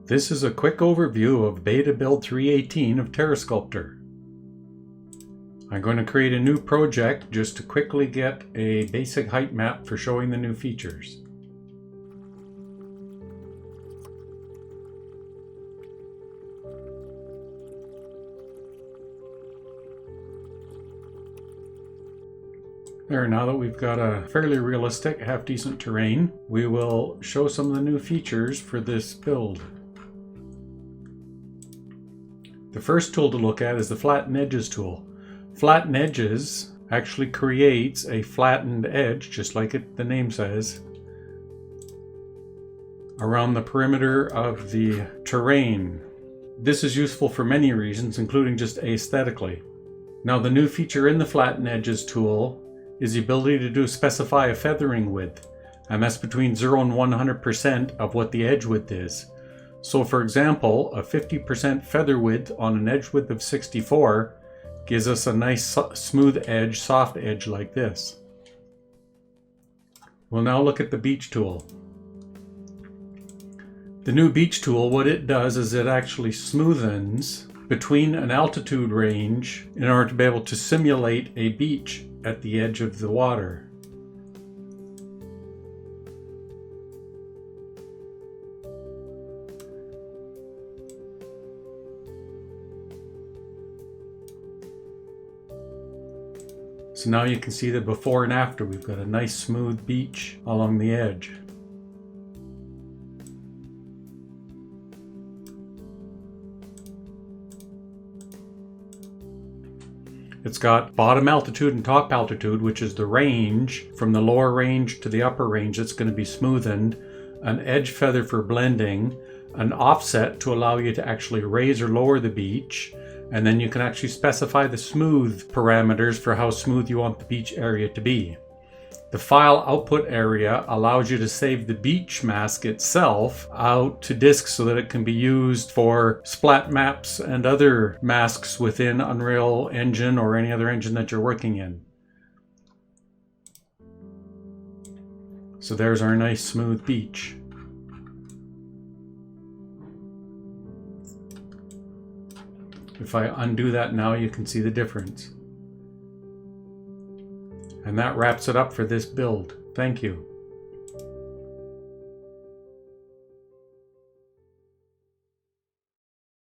This is a quick overview of Beta Build 3.18 of TerreSculptor. I'm going to create a new project just to quickly get a basic height map for showing the new features. There, now that we've got a fairly realistic, half-decent terrain, we will show some of the new features for this build. The first tool to look at is the Flatten Edges tool. Flatten Edges actually creates a flattened edge, just like the name says, around the perimeter of the terrain. This is useful for many reasons, including just aesthetically. Now, the new feature in the Flatten Edges tool is the ability to specify a feathering width, and that's between 0 and 100% of what the edge width is. So for example, a 50% feather width on an edge width of 64 gives us a nice smooth edge, soft edge like this. We'll now look at the Beach tool. The new Beach tool, what it does is it actually smoothens between an altitude range in order to be able to simulate a beach at the edge of the water. So now you can see the before and after. We've got a nice smooth beach along the edge. It's got bottom altitude and top altitude, which is the range from the lower range to the upper range that's going to be smoothened, an edge feather for blending, an offset to allow you to actually raise or lower the beach, and then you can actually specify the smooth parameters for how smooth you want the beach area to be. The file output area allows you to save the beach mask itself out to disk so that it can be used for splat maps and other masks within Unreal Engine or any other engine that you're working in. So there's our nice smooth beach. If I undo that now, you can see the difference. And that wraps it up for this build. Thank you.